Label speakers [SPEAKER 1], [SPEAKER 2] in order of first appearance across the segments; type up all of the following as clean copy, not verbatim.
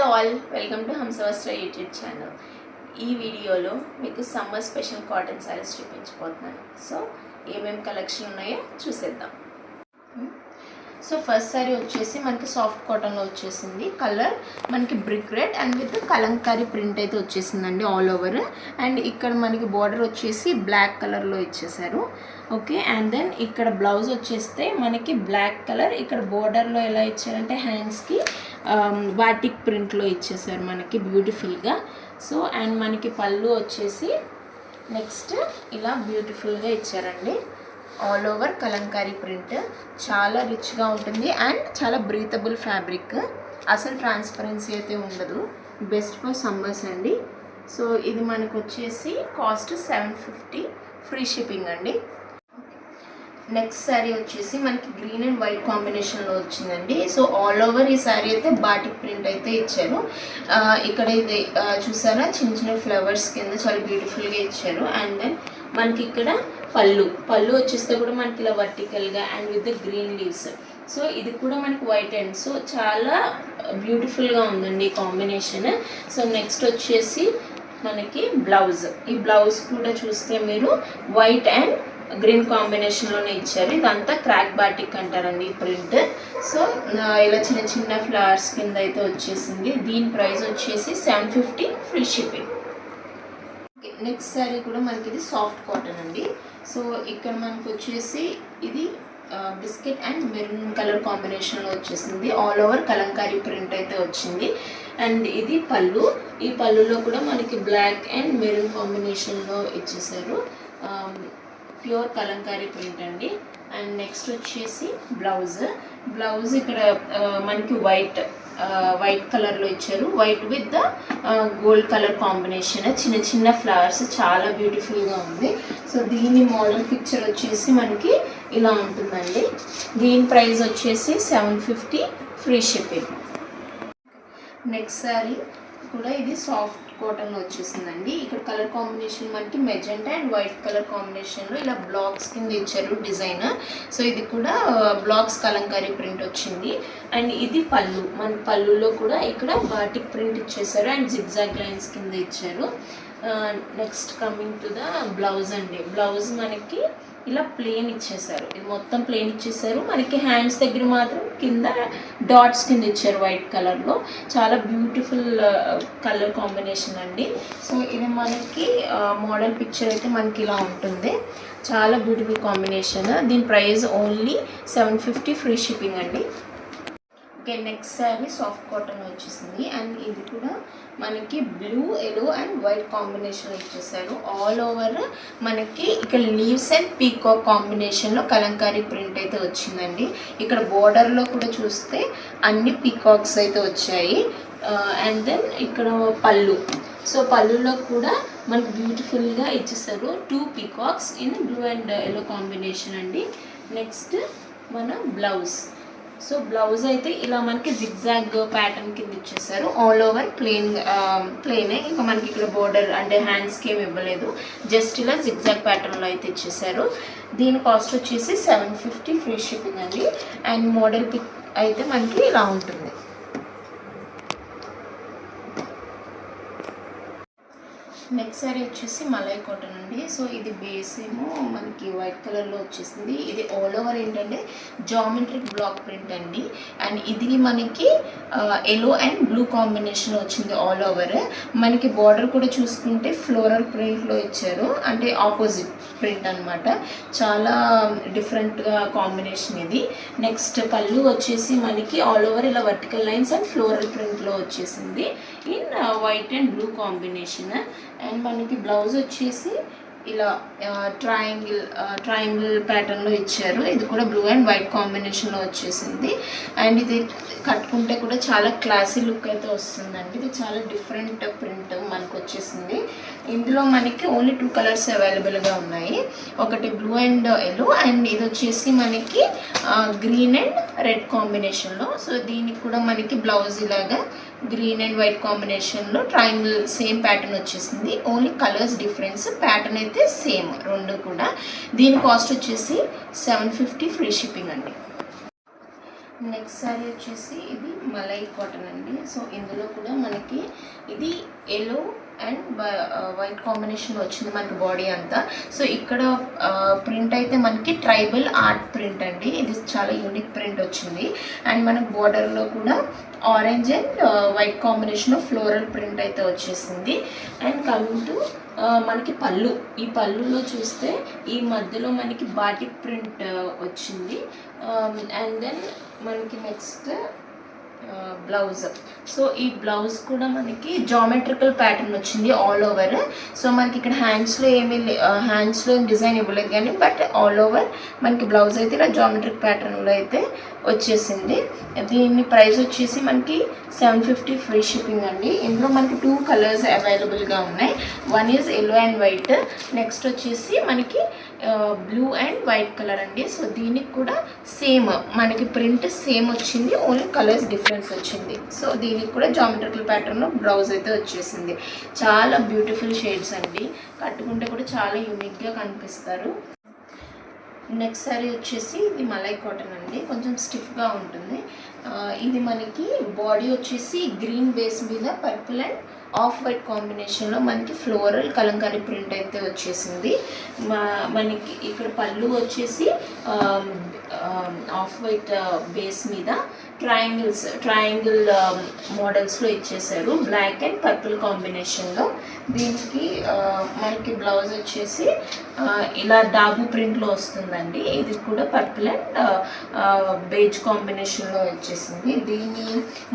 [SPEAKER 1] Hello all, welcome to Hamsavastra YouTube channel. ఈ వీడియోలో మీకు సమ్మర్ స్పెషల్ కాటన్ శారీస్ చూపించబోతున్నాను. సో ఏమేమి కలెక్షన్ ఉన్నాయో చూసేద్దాం. సో ఫస్ట్ శారీ వచ్చేసి మనకి సాఫ్ట్ కాటన్లో వచ్చేసింది. కలర్ మనకి brick red and with Kalamkari print అయితే వచ్చేసిందండి ఆల్ ఓవర్. అండ్ ఇక్కడ మనకి బార్డర్ వచ్చేసి బ్లాక్ కలర్లో ఇచ్చేసారు. ఓకే, అండ్ దెన్ ఇక్కడ బ్లౌజ్ వచ్చేస్తే మనకి బ్లాక్ కలర్, ఇక్కడ బార్డర్లో ఎలా ఇచ్చారంటే హ్యాండ్స్కి బాటిక్ ప్రింట్లో ఇచ్చేసారు మనకి బ్యూటిఫుల్గా. సో అండ్ మనకి పళ్ళు వచ్చేసి నెక్స్ట్ ఇలా బ్యూటిఫుల్గా ఇచ్చారండి. ఆల్ ఓవర్ కలంకారీ ప్రింట్, చాలా రిచ్గా ఉంటుంది అండ్ చాలా బ్రీతబుల్ ఫ్యాబ్రిక్, అసలు ట్రాన్స్పరెన్సీ అయితే ఉండదు. బెస్ట్ ఫర్ సమ్మర్స్ అండి. సో ఇది మనకు వచ్చేసి కాస్ట్ 750, ఫ్రీ షిప్పింగ్ అండి. నెక్స్ట్ శారీ వచ్చేసి మనకి గ్రీన్ అండ్ వైట్ కాంబినేషన్లో వచ్చిందండి. సో ఆల్ ఓవర్ ఈ శారీ అయితే బాటిక్ ప్రింట్ అయితే ఇచ్చారు. ఇక్కడ ఇది చూసారా, చిన్న చిన్న ఫ్లవర్స్ కింద చాలా బ్యూటిఫుల్గా ఇచ్చారు. అండ్ దెన్ మనకి ఇక్కడ పళ్ళు వచ్చేస్తే కూడా మనకి ఇలా వర్టికల్గా and with green leaves. So ఇది కూడా మనకి వైట్ అండ్ సో చాలా బ్యూటిఫుల్గా ఉందండి ఈ కాంబినేషన్. సో నెక్స్ట్ వచ్చేసి మనకి బ్లౌజ్. ఈ బ్లౌజ్ కూడా చూస్తే మీరు వైట్ అండ్ గ్రీన్ కాంబినేషన్లోనే ఇచ్చారు. ఇదంతా క్రాక్ బాటిక్ అంటారండి ఈ ప్రింట్. సో ఇలా చిన్న చిన్న ఫ్లవర్స్ కింద అయితే వచ్చేసింది. దీని ప్రైస్ వచ్చేసి 750, ఫ్రీ షిప్పింగ్. నెక్స్ట్ శారీ కూడా మనకి ఇది సాఫ్ట్ కాటన్ అండి. సో ఇక్కడ మనకు వచ్చేసి ఇది బిస్కెట్ అండ్ మెరూన్ కలర్ కాంబినేషన్లో వచ్చేసింది. ఆల్ ఓవర్ కలంకారీ ప్రింట్ అయితే వచ్చింది. అండ్ ఇది పళ్ళు. ఈ పళ్ళులో కూడా మనకి బ్లాక్ అండ్ మెరూన్ కాంబినేషన్లో ఇచ్చేసారు. ప్యూర్ కలంకారీ ప్రింట్ అండి. అండ్ నెక్స్ట్ వచ్చేసి బ్లౌజ్ ఇక్కడ మనకి వైట్ కలర్లో ఇచ్చారు. White with gold colour combination, చిన్న చిన్న ఫ్లవర్స్, చాలా బ్యూటిఫుల్గా ఉంది. సో దీని మోడల్ పిక్చర్ వచ్చేసి మనకి ఇలా ఉంటుందండి. దీని ప్రైస్ వచ్చేసి 750, ఫ్రీ షిప్పింగ్. నెక్స్ట్ శారీ కూడా ఇది సాఫ్ట్ కాటన్లో వచ్చేసిందండి. ఇక్కడ కలర్ కాంబినేషన్ మనకి మెజెంటా అండ్ వైట్ కలర్ కాంబినేషన్లో ఇలా బ్లాక్స్ కింద ఇచ్చారు డిజైన్. సో ఇది కూడా బ్లాక్స్ కలంకారీ ప్రింట్ వచ్చింది. అండ్ ఇది పళ్ళు. మన పళ్ళులో కూడా ఇక్కడ బాటిక్ ప్రింట్ ఇచ్చేసారు అండ్ జిగ్జాగ్ లైన్స్ కింద ఇచ్చారు. Next coming to the blouse అండి. బ్లౌజ్ మనకి ఇలా ప్లెయిన్ ఇచ్చేసారు. ఇది మొత్తం ప్లెయిన్ ఇచ్చేసారు. మనకి హ్యాండ్స్ దగ్గర మాత్రం కింద డాట్స్ కింద ఇచ్చారు వైట్ కలర్లో. చాలా బ్యూటిఫుల్ కలర్ కాంబినేషన్ అండి. సో ఇది మనకి మోడల్ పిక్చర్ అయితే మనకి ఇలా ఉంటుంది. చాలా బ్యూటిఫుల్ కాంబినేషన్. దీని ప్రైస్ ఓన్లీ 750, ఫ్రీ షిప్పింగ్ అండి. Okay, next sari soft cotton వచ్చేసింది. అండ్ ఇది కూడా మనకి blue, yellow and white combination ఇచ్చేసారు. ఆల్ ఓవర్ మనకి ఇక్కడ లీవ్స్ అండ్ పీకాక్ కాంబినేషన్లో కలంకారీ ప్రింట్ అయితే వచ్చిందండి. ఇక్కడ బోర్డర్లో కూడా చూస్తే అన్ని పీకాక్స్ అయితే వచ్చాయి. అండ్ దెన్ ఇక్కడ పళ్ళు. సో పళ్ళులో కూడా మనకి బ్యూటిఫుల్గా ఇచ్చేసారు 2 peacocks in blue and yellow combination అండి. నెక్స్ట్ మన బ్లౌజ్. సో బ్లౌజ్ అయితే ఇలా మనకి జిగ్జాగ్ ప్యాటర్న్ కింద ఇచ్చేసారు. ఆల్ ఓవర్ ప్లెయినే. ఇంకా మనకి ఇక్కడ బోర్డర్ అంటే హ్యాండ్స్కి ఏమి ఇవ్వలేదు, జస్ట్ ఇలా జిగ్జాగ్ ప్యాటర్న్లో అయితే ఇచ్చేసారు. దీని కాస్ట్ వచ్చేసి 750, ఫ్రీ షిప్పింగ్ అండి. అండ్ మోడల్ పిక్ అయితే మనకి ఇలా ఉంటుంది. నెక్స్ట్ శారీ వచ్చేసి మలై కాటన్ అండి. సో ఇది బేస్ ఏమో మనకి వైట్ కలర్లో వచ్చేసింది. ఇది ఆల్ ఓవర్ ఏంటంటే జామెట్రిక్ బ్లాక్ ప్రింట్ అండి. అండ్ ఇది మనకి ఎల్లో అండ్ బ్లూ కాంబినేషన్ వచ్చింది ఆల్ ఓవర్. మనకి బార్డర్ కూడా చూసుకుంటే ఫ్లోరల్ ప్రింట్లో ఇచ్చారు, అంటే ఆపోజిట్ ప్రింట్ అనమాట. చాలా డిఫరెంట్గా కాంబినేషన్ ఇది. నెక్స్ట్ పళ్ళు వచ్చేసి మనకి ఆల్ ఓవర్ ఇలా వర్టికల్ లైన్స్ అండ్ ఫ్లోరల్ ప్రింట్లో వచ్చేసింది in white and blue combination. And మనకి బ్లౌజ్ వచ్చేసి ఇలా ట్రయాంగిల్ ప్యాటర్న్లో ఇచ్చారు. ఇది కూడా బ్లూ అండ్ వైట్ కాంబినేషన్లో వచ్చేసింది. అండ్ ఇది కట్టుకుంటే కూడా చాలా క్లాసీ లుక్ అయితే వస్తుందండి. ఇది చాలా డిఫరెంట్ ప్రింట్ మనకు వచ్చేసింది. ఇందులో మనకి ఓన్లీ 2 కలర్స్ అవైలబుల్గా ఉన్నాయి. ఒకటి బ్లూ అండ్ ఎల్లో, అండ్ ఇది వచ్చేసి మనకి గ్రీన్ అండ్ రెడ్ కాంబినేషన్లో. సో దీనికి కూడా మనకి బ్లౌజ్ ఇలాగా గ్రీన్ అండ్ వైట్ కాంబినేషన్లో ట్రయాంగిల్ సేమ్ ప్యాటర్న్ వచ్చేసింది. ఓన్లీ కలర్స్ డిఫరెన్స్, ప్యాటర్న్ అయితే సేమ్ రెండు కూడా. దీని కాస్ట్ వచ్చేసి 750, ఫ్రీ షిప్పింగ్ అండి. నెక్స్ట్ సారీ వచ్చేసి ఇది మలై కాటన్ అండి. సో ఇందులో కూడా మనకి ఇది ఎల్లో అండ్ వైట్ కాంబినేషన్లో వచ్చింది మనకి బాడీ అంతా. సో ఇక్కడ ప్రింట్ అయితే మనకి ట్రైబల్ ఆర్ట్ ప్రింట్ అండి. ఇది చాలా యూనిక్ ప్రింట్ వచ్చింది. అండ్ మనకు బార్డర్లో కూడా orange and white combination floral print అయితే వచ్చేసింది. అండ్ కమింగ్ టు మనకి పళ్ళు, ఈ పళ్ళులో చూస్తే ఈ మధ్యలో మనకి బాటిక్ ప్రింట్ వచ్చింది. అండ్ దెన్ మనకి నెక్స్ట్ బ్లౌజ్. సో ఈ బ్లౌజ్ కూడా మనకి జామెట్రికల్ ప్యాటర్న్ వచ్చింది ఆల్ ఓవర్. సో మనకి ఇక్కడ హ్యాండ్స్లో ఏమీ డిజైన్ ఇవ్వలేదు కానీ బట్ ఆల్ ఓవర్ మనకి బ్లౌజ్ అయితే ఇలా జామెట్రిక్ ప్యాటర్న్లో అయితే వచ్చేసింది. దీని ప్రైస్ వచ్చేసి మనకి 750 ఫ్రీ షిప్పింగ్ అండి. ఇందులో మనకి 2 కలర్స్ అవైలబుల్గా ఉన్నాయి. One is yellow and white, next వచ్చేసి మనకి బ్లూ అండ్ వైట్ కలర్ అండి. సో దీనికి కూడా సేమ్ మనకి ప్రింట్ సేమ్ వచ్చింది, ఓన్లీ కలర్స్ డిఫరెన్స్ వచ్చింది. సో దీనికి కూడా జామెట్రికల్ ప్యాటర్న్లో బ్లౌజ్ అయితే వచ్చేసింది. చాలా బ్యూటిఫుల్ షేడ్స్ అండి, కట్టుకుంటే కూడా చాలా యూనిక్గా కనిపిస్తారు. నెక్స్ట్ సారీ వచ్చేసి ఇది మలై కాటన్ అండి, కొంచెం స్టిఫ్గా ఉంటుంది. ఇది మనకి బాడీ వచ్చేసి గ్రీన్ బేస్ మీద పర్పుల్ అండ్ ఆఫ్ వైట్ కాంబినేషన్లో మనకి ఫ్లోరల్ కలంకారీ ప్రింట్ అయితే వచ్చేసింది. మనకి ఇక్కడ పళ్ళు వచ్చేసి ఆఫ్ వైట్ బేస్ మీద ట్రయాంగిల్ మోడల్స్లో ఇచ్చేసారు, బ్లాక్ అండ్ పర్పుల్ కాంబినేషన్లో. దీనికి మనకి బ్లౌజ్ వచ్చేసి ఇలా డాబు ప్రింట్లో వస్తుందండి. ఇది కూడా పర్పుల్ అండ్ బేజ్ కాంబినేషన్లో వచ్చేసింది. దీని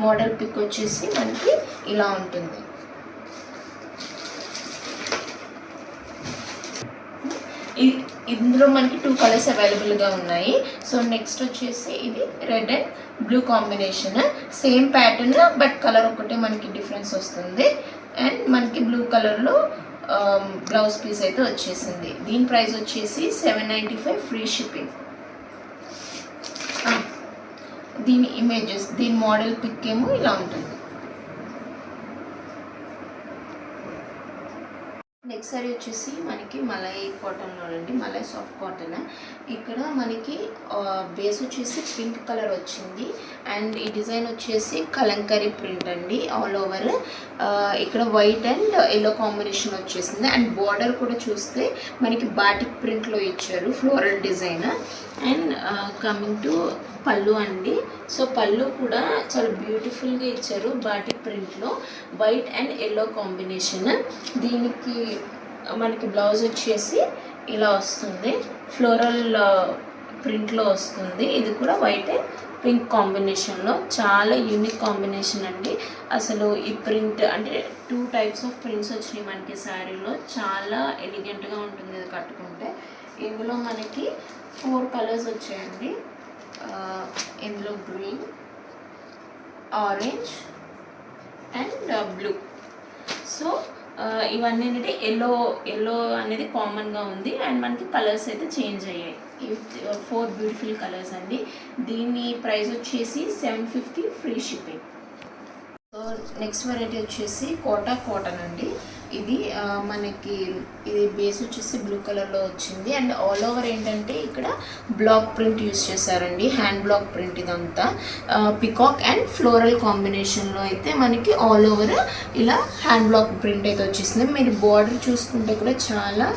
[SPEAKER 1] మోడల్ పిక్ వచ్చేసి మనకి ఇలా ఉంటుంది. ఇందులో మనకి 2 కలర్స్ అవైలబుల్గా ఉన్నాయి. సో నెక్స్ట్ వచ్చేసి ఇది red and blue combination, same pattern but colour ఒకటే మనకి డిఫరెన్స్ వస్తుంది. అండ్ మనకి బ్లూ కలర్లో బ్లౌజ్ పీస్ అయితే వచ్చేసింది. దీని ప్రైస్ వచ్చేసి 795 ఫ్రీ షిప్పింగ్. దీని ఇమేజెస్, దీని మోడల్ పిక్ ఏమో ఇలా ఉంటుంది. నెక్స్ట్ సారీ వచ్చేసి మనకి మలై కాటన్లో అండి, మలై సాఫ్ట్ కాటన్. ఇక్కడ మనకి బేస్ వచ్చేసి పింక్ కలర్ వచ్చింది అండ్ ఈ డిజైన్ వచ్చేసి కలంకారీ ప్రింట్ అండి ఆల్ ఓవర్. ఇక్కడ వైట్ అండ్ ఎల్లో కాంబినేషన్ వచ్చేసింది. అండ్ బార్డర్ కూడా చూస్తే మనకి బాటిక్ ప్రింట్లో ఇచ్చారు, floral design. And coming to పళ్ళు అండి. సో పళ్ళు కూడా చాలా బ్యూటిఫుల్గా ఇచ్చారు, బాటిక్ ప్రింట్లో వైట్ అండ్ ఎల్లో కాంబినేషన్. దీనికి మనకి బ్లౌజ్ వచ్చేసి ఇలా వస్తుంది, ఫ్లోరల్ ప్రింట్లో వస్తుంది. ఇది కూడా వైట్ అండ్ పింక్ కాంబినేషన్లో చాలా యూనిక్ కాంబినేషన్ అండి. అసలు ఈ ప్రింట్ అంటే 2 టైప్స్ ఆఫ్ ప్రింట్స్ వచ్చినాయి మనకి శారీలో, చాలా ఎలిగెంట్గా ఉంటుంది ఇది కట్టుకుంటే. ఇందులో మనకి 4 కలర్స్ వచ్చాయండి. ఇందులో green, orange and blue. So ఇవన్నీ ఏంటంటే ఎల్లో అనేది కామన్గా ఉంది అండ్ మనకి కలర్స్ అయితే చేంజ్ అయ్యాయి. ఇవి 4 బ్యూటిఫుల్ కలర్స్ అండి. దీని ప్రైస్ వచ్చేసి 750 free shipping. So next variety వచ్చేసి కోటా కాటన్ అండి. ఇది మనకి ఇది బేస్ వచ్చేసి బ్లూ కలర్లో వచ్చింది అండ్ ఆల్ ఓవర్ ఏంటంటే ఇక్కడ బ్లాక్ ప్రింట్ యూస్ చేశారండి, హ్యాండ్ బ్లాక్ ప్రింట్. ఇదంతా పికాక్ అండ్ ఫ్లోరల్ కాంబినేషన్లో అయితే మనకి ఆల్ ఓవర్ ఇలా హ్యాండ్ బ్లాక్ ప్రింట్ అయితే వచ్చేసింది. మీరు బార్డర్ చూసుకుంటే కూడా చాలా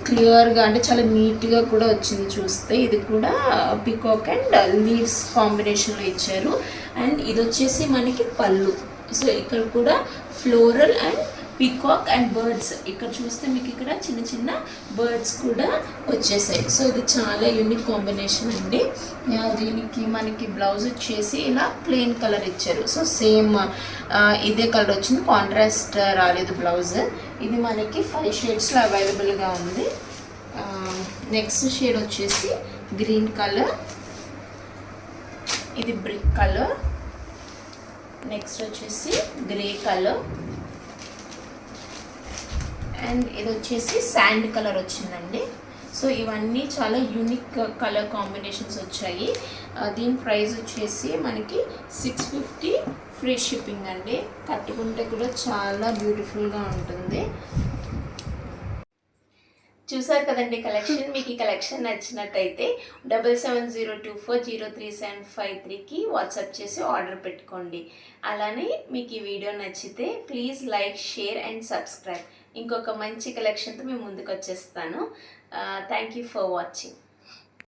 [SPEAKER 1] క్లియర్గా అంటే చాలా నీట్గా కూడా వచ్చింది చూస్తే. ఇది కూడా పికాక్ అండ్ లీవ్స్ కాంబినేషన్లో ఇచ్చారు. అండ్ ఇది వచ్చేసి మనకి పళ్ళు. సో ఇక్కడ కూడా floral and peacock and birds, ఇక్కడ చూస్తే మీకు ఇక్కడ చిన్న చిన్న బర్డ్స్ కూడా వచ్చేసాయి. సో ఇది చాలా యూనిక్ కాంబినేషన్ అండి. దీనికి మనకి బ్లౌజ్ వచ్చేసి ఇలా ప్లెయిన్ కలర్ ఇచ్చారు. సో సేమ్ ఇదే కలర్ వచ్చింది, కాంట్రాస్ట్ రాలేదు బ్లౌజ్. ఇది మనకి 5 షేడ్స్లో అవైలబుల్గా ఉంది. నెక్స్ట్ షేడ్ వచ్చేసి గ్రీన్ కలర్, ఇది బ్రిక్ కలర్, నెక్స్ట్ వచ్చేసి గ్రే కలర్ అండ్ ఇది వచ్చేసి శాండ్ కలర్ వచ్చిందండి. సో ఇవన్నీ చాలా యూనిక్ కలర్ కాంబినేషన్స్ వచ్చాయి. దీని ప్రైస్ వచ్చేసి మనకి 650 ఫ్రీ షిప్పింగ్ అండి. కట్టుకుంటే కూడా చాలా బ్యూటిఫుల్గా ఉంటుంది. చూసారు కదండి కలెక్షన్. మీకు ఈ కలెక్షన్ నచ్చినట్టయితే 7702403753కి వాట్సాప్ చేసి ఆర్డర్ పెట్టుకోండి. అలానే మీకు ఈ వీడియో నచ్చితే please like, share and subscribe. ఇంకొక మంచి కలెక్షన్తో మేము ముందుకు వచ్చేస్తాను. Thank you for watching.